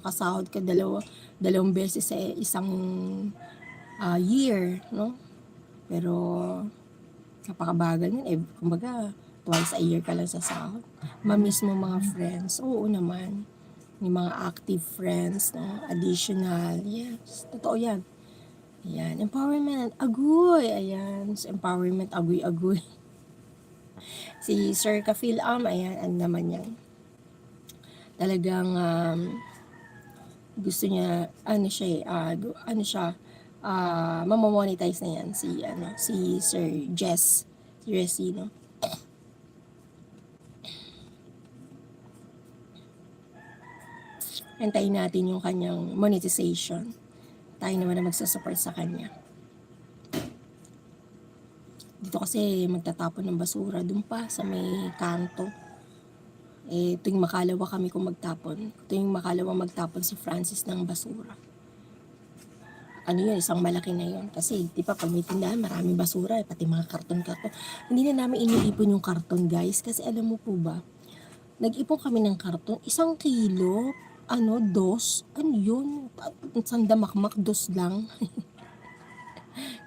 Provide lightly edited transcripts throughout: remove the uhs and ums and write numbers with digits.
kasahod ka dalawang beses sa isang year, no? Pero napakabagal nun eh. Kumbaga, twice a year ka lang sa sahod. Mamiss mo mga friends. Oo naman. Yung mga active friends, no? Additional. Yes, totoo yan. Ayan, empowerment, agoy, ayan, so, empowerment, agoy-agoy. Si Sir Kafil ayan, ano naman yan. Talagang, gusto niya, ano siya mamamonetize na yan, si Sir Jess, si Resino. Antayin natin yung kanyang monetization. Tayo naman na magsusupport sa kanya. Dito kasi magtatapon ng basura dun pa sa may kanto. Tuwing makalawa kami kung magtapon. Tuwing makalawa magtapon si Francis ng basura. Ano yun, isang malaki na yun. Kasi di ba pag may tindahan, maraming basura, pati mga karton-karton. Hindi na namin iniipon yung karton, guys. Kasi alam mo po ba, nag-ipon kami ng karton, 1 kilo, dos, ano yun, sandamakmak, dos lang.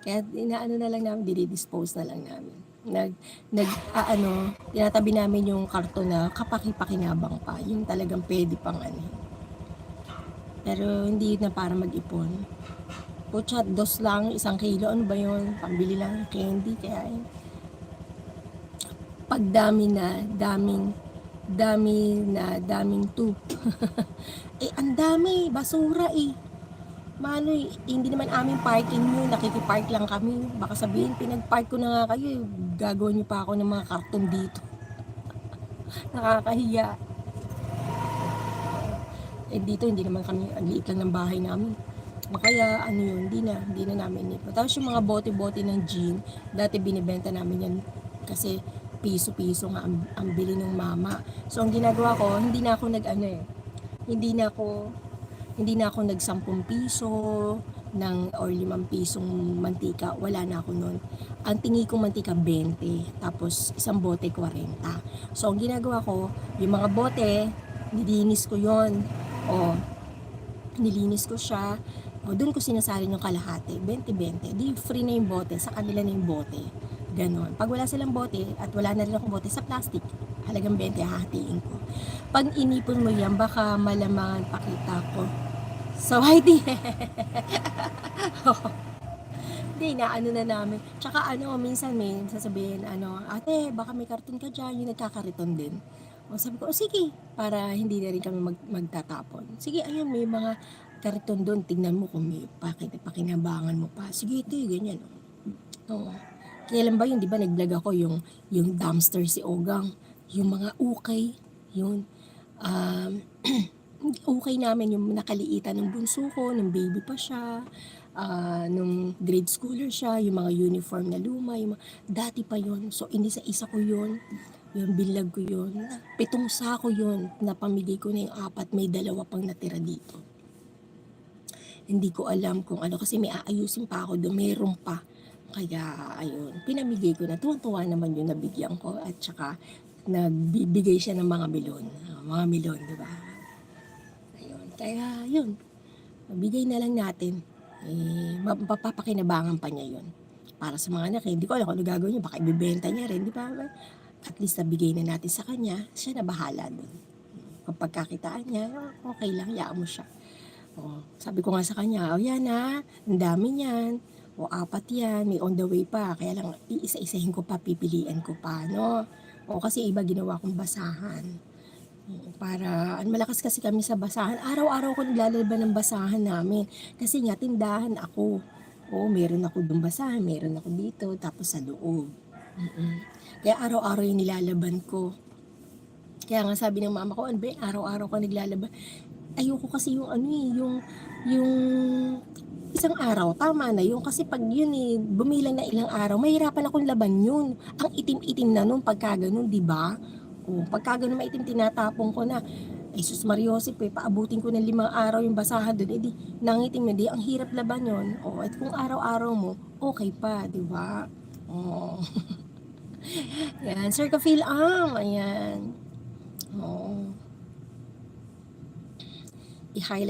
Kaya inaano na lang namin, dinidispose na lang namin. Tinatabi namin yung karton na kapaki-pakinabang pa, yung talagang pwede pang Pero hindi na para mag-ipon. Puchat, dos lang, 1 kilo, ano ba yun? Pambili lang ng candy, kaya pagdami na, daming tube. Ang dami, basura Mano hindi naman aming parking yun, nakikipark lang kami. Baka sabihin, pinag-park ko na nga kayo, gagawin niyo pa ako ng mga karton dito. Nakakahiya. Dito, hindi naman kami, ang liit lang ng bahay namin. Kaya, hindi na namin ito. Tapos yung mga bote-bote ng gin, dati binibenta namin yan kasi piso-piso nga ang bili ng mama. So, ang ginagawa ko, hindi na ako hindi na ako nag 10 piso ng or 5 pisong mantika, wala na ako nun. Ang tingi kong mantika 20, tapos isang bote 40. So ang ginagawa ko, yung mga bote, nilinis ko yon. Nilinis ko siya. Doon ko sinasalin yung kalahati, 20-20. Di free na yung bote, sa kanila na yung bote. Ganon. Pag wala silang bote at wala na rin akong bote sa plastic, halagang 20 hahatiin ko. Pag inipon mo yan, baka malamangan pakita ko. So, hindi. Hindi, naano na namin. Tsaka minsan may sasabihin, ate, baka may karton ka dyan, yung nagkakariton din. Sabi ko, sige, para hindi na rin kami magtatapon. Sige, ayun, may mga karton doon, tingnan mo kung may pakinabangan mo pa. Sige, ito, ganyan. Oo. Kailan ba yun, di ba, nag-vlog ako yung dumpster si Ogang, yung mga ukay, yun. Okay namin yung nakaliitan ng bunso ko, nung baby pa siya, nung grade schooler siya, yung mga uniform na luma, dati pa yon. So, inisa-isa ko yon, yung bilag ko yon, 7 sako yon, napamigay ko na yung 4, may 2 pang natira dito. Hindi ko alam kung kasi may aayusin pa ako doon, mayroon pa. Kaya, ayun, pinamigay ko na. Tuwang-tuwa naman yung nabigyan ko at saka nagbibigay siya ng mga milon, di ba? Kaya yun, bigay na lang natin. Mapapakinabangan pa niya yun. Para sa mga anak, hindi ko alam kung ano gagawin niya, baka ibibenta niya rin, di ba? At least nabigay na natin sa kanya, siya na bahala dun. Kapag kakitaan niya, okay lang, hayaan mo siya. Sabi ko nga sa kanya, yan ang dami niyan. 4 yan, may on the way pa. Kaya lang, iisa-isahin ko pa, pipilian ko pa, no? Kasi iba ginawa kong basahan. Para, malakas kasi kami sa basahan. Araw-araw ko naglalaban ng basahan namin. Kasi nga, tindahan ako. Meron ako doon basahan, meron ako dito, tapos sa loob. Kaya araw-araw yung nilalaban ko. Kaya nga sabi ng mama ko, araw-araw ko naglalaban. Ayoko kasi yung isang araw, tama na yun. Kasi pag yun bumilang na ilang araw, mahirapan akong laban yun. Ang itim-itim na nun pagka ganun, di ba? Pagka ganun maitim, tinatapon ko na. Jesus Mariosip, paabutin ko ng 5 araw yung basahan doon, edi nangitim na, di ang hirap laban yun. At kung araw-araw mo, okay pa, di ba? Yan, Sir Kafil ayan. i-highlight